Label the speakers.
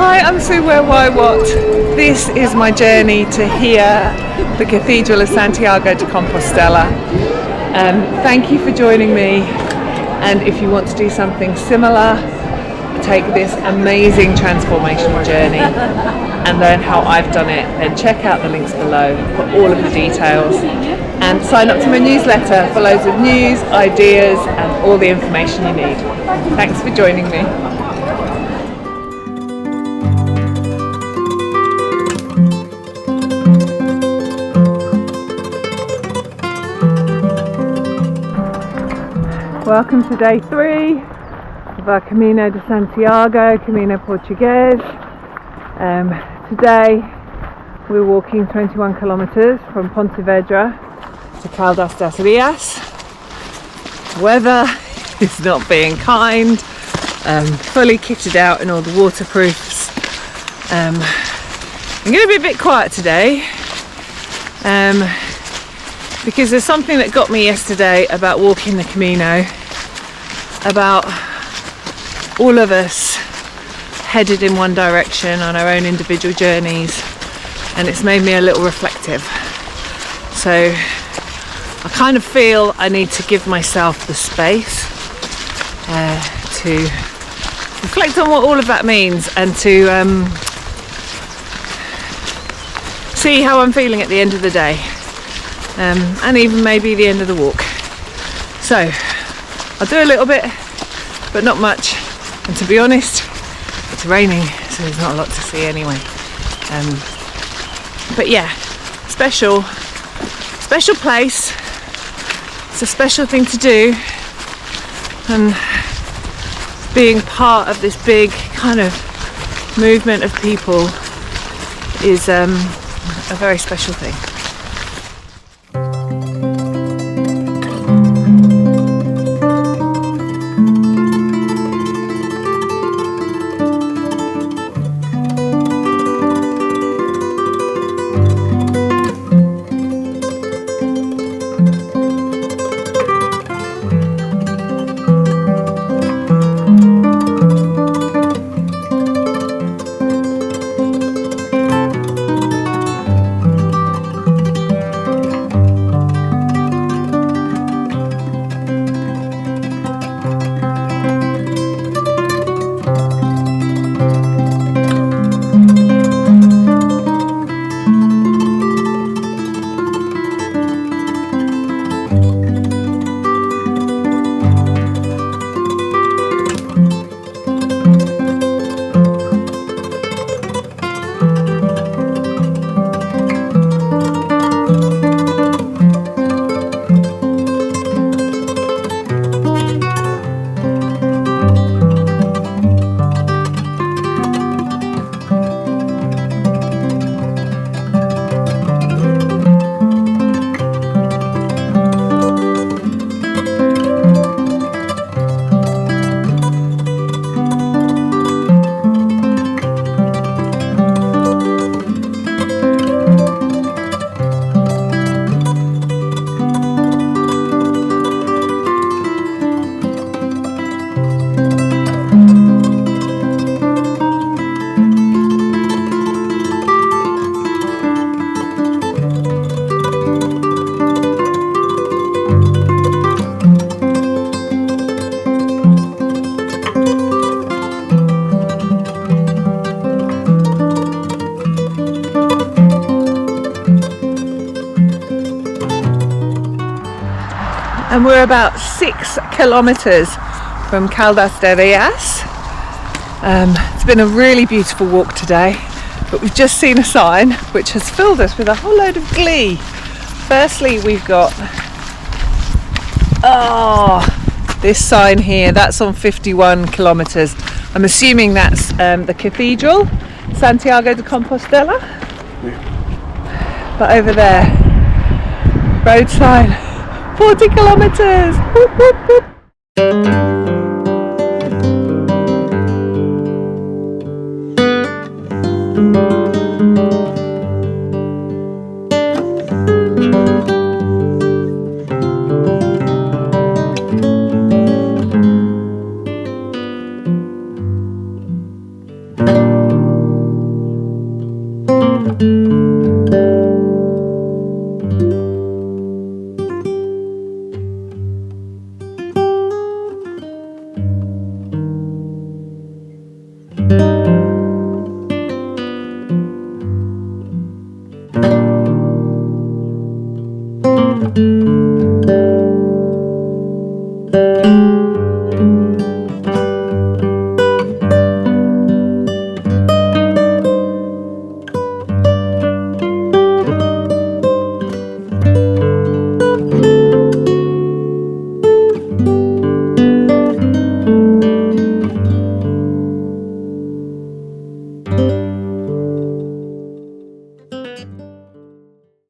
Speaker 1: Hi, I'm Sue Where Why What. This is my journey to here, the Cathedral of Santiago de Compostela. Thank you for joining me, and if you want to do something similar, take this amazing transformational journey and learn how I've done it, then check out the links below for all of the details and sign up to my newsletter for loads of news, ideas and all the information you need. Thanks for joining me. Welcome to day 3 of our Camino de Santiago, Camino Portuguese. Today we're walking 21 kilometres from Pontevedra to Caldas de Reis. Weather is not being kind, fully kitted out in all the waterproofs. I'm going to be a bit quiet today because there's something that got me yesterday about walking the Camino, about all of us headed in one direction on our own individual journeys, and it's made me a little reflective. So I kind of feel I need to give myself the space to reflect on what all of that means and to see how I'm feeling at the end of the day. And even maybe the end of the walk. So I'll do a little bit, but not much. And to be honest, it's raining, so there's not a lot to see anyway. But yeah, special place. It's a special thing to do, and being part of this big kind of movement of people is a very special thing. And we're about 6 kilometres from Caldas de Reis. It's been a really beautiful walk today, but we've just seen a sign which has filled us with a whole load of glee. Firstly, we've got this sign here, that's on 51 kilometres. I'm assuming that's the Cathedral, Santiago de Compostela. But over there, road sign, 40 kilometres. Whoop, whoop, whoop.